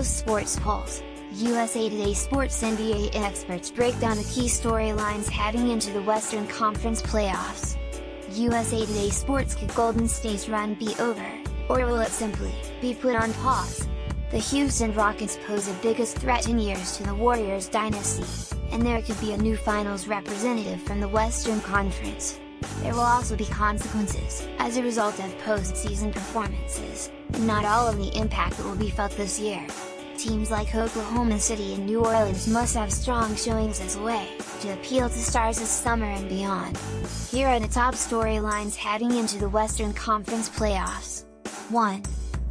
Post Sports Pulse, USA Today Sports NBA experts break down the key storylines heading into the Western Conference playoffs. USA Today Sports: could Golden State's run be over, or will it simply be put on pause? The Houston Rockets pose the biggest threat in years to the Warriors dynasty, and there could be a new finals representative from the Western Conference. There will also be consequences as a result of postseason performances, and not all of the impact will be felt this year. Teams like Oklahoma City and New Orleans must have strong showings as a way to appeal to stars this summer and beyond. Here are the top storylines heading into the Western Conference playoffs. 1.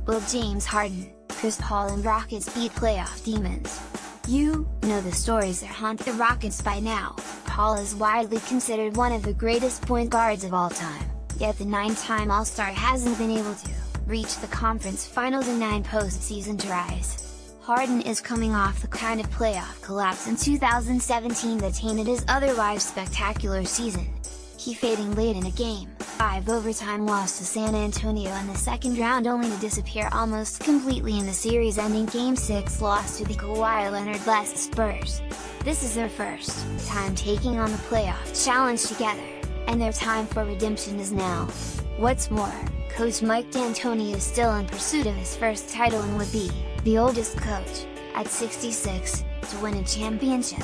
Will James Harden, Chris Paul and Rockets beat playoff demons? You know the stories that haunt the Rockets by now. Paul is widely considered one of the greatest point guards of all time, yet the 9-time All-Star hasn't been able to reach the conference finals in 9 postseason tries. Harden is coming off the kind of playoff collapse in 2017 that tainted his otherwise spectacular season. He fading late in a Game 5 overtime loss to San Antonio in the second round, only to disappear almost completely in the series-ending Game 6 loss to the Kawhi Leonard-led Spurs. This is their first time taking on the playoff challenge together, and their time for redemption is now. What's more, coach Mike D'Antoni is still in pursuit of his first title and would be the oldest coach, at 66, to win a championship.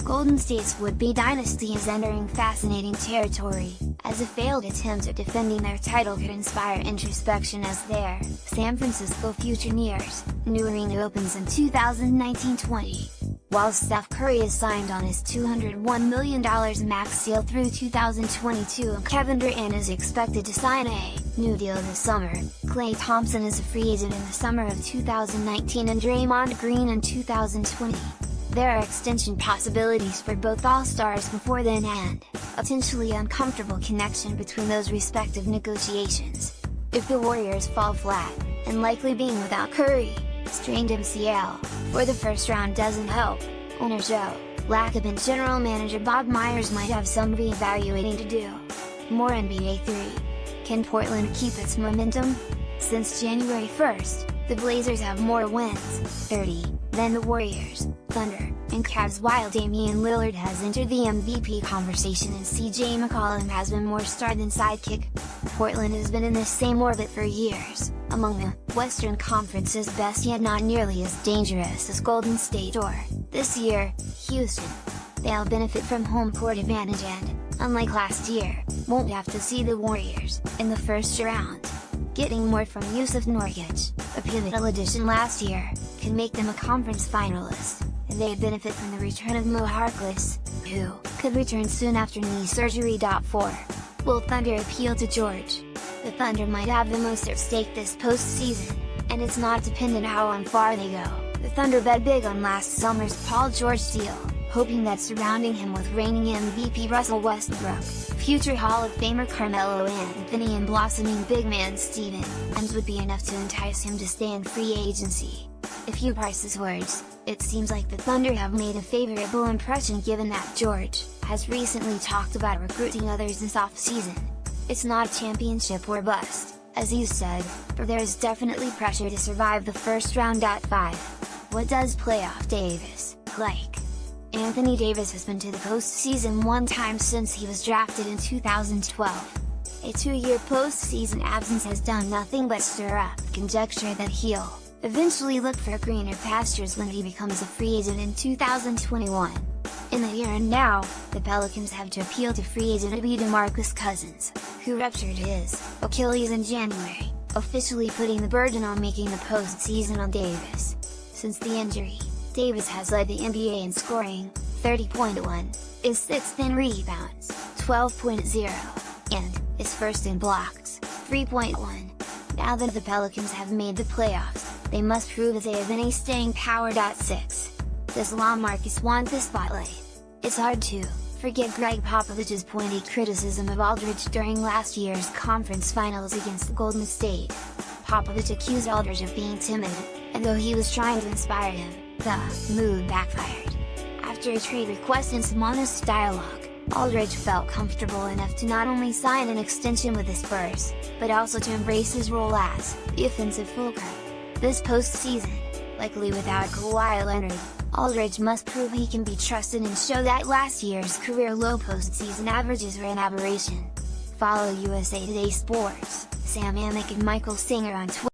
Golden State's would-be dynasty is entering fascinating territory, as a failed attempt at defending their title could inspire introspection as their San Francisco future nears. New arena opens in 2019-20. While Steph Curry is signed on his $201 million max deal through 2022 and Kevin Durant is expected to sign a new deal this summer, Klay Thompson is a free agent in the summer of 2019 and Draymond Green in 2020. There are extension possibilities for both All-Stars before then and a potentially uncomfortable connection between those respective negotiations. If the Warriors fall flat, and likely being without Curry, strained MCL, for the first round doesn't help, owner Joe Lacob and general manager Bob Myers might have some re-evaluating to do. More NBA 3. Can Portland keep its momentum? Since January 1st, the Blazers have more wins, 30, than the Warriors, Thunder, and Cavs, while Damian Lillard has entered the MVP conversation and CJ McCollum has been more star than sidekick. Portland has been in this same orbit for years, among the Western Conference's best, yet not nearly as dangerous as Golden State or, this year, Houston. They'll benefit from home court advantage and, unlike last year, won't have to see the Warriors in the first round. Getting more from Jusuf Nurkic, a pivotal addition last year, can make them a conference finalist, and they benefit from the return of Mo Harkless, who could return soon after knee surgery. 4. Will Thunder appeal to George? The Thunder might have the most at stake this postseason, and it's not dependent how far they go. The Thunder bet big on last summer's Paul George deal, hoping that surrounding him with reigning MVP Russell Westbrook, future Hall of Famer Carmelo Anthony and blossoming big man Steven Adams would be enough to entice him to stay in free agency. If you parse his words, it seems like the Thunder have made a favorable impression given that George has recently talked about recruiting others this offseason. It's not championship or bust, as he said, but there is definitely pressure to survive the first round. 5. What does playoff Davis like? Anthony Davis has been to the postseason one time since he was drafted in 2012. A 2-year postseason absence has done nothing but stir up conjecture that he'll eventually look for greener pastures when he becomes a free agent in 2021. In the here and now, the Pelicans have to appeal to free agent DeMarcus Cousins, who ruptured his Achilles in January, officially putting the burden on making the postseason on Davis. Since the injury, Davis has led the NBA in scoring, 30.1, is 6th in rebounds, 12.0, and is 1st in blocks, 3.1. Now that the Pelicans have made the playoffs, they must prove that they have any staying power. 6. Does LaMarcus want the spotlight? It's hard to forget Greg Popovich's pointed criticism of Aldridge during last year's conference finals against Golden State. Popovich accused Aldridge of being timid, and though he was trying to inspire him, the move backfired. After a trade request and some honest dialogue, Aldridge felt comfortable enough to not only sign an extension with the Spurs, but also to embrace his role as the offensive fulcrum. This postseason, likely without Kawhi Leonard. Aldridge must prove he can be trusted and show that last year's career low postseason averages were an aberration. Follow USA Today Sports, Sam Amick and Michael Singer on Twitter.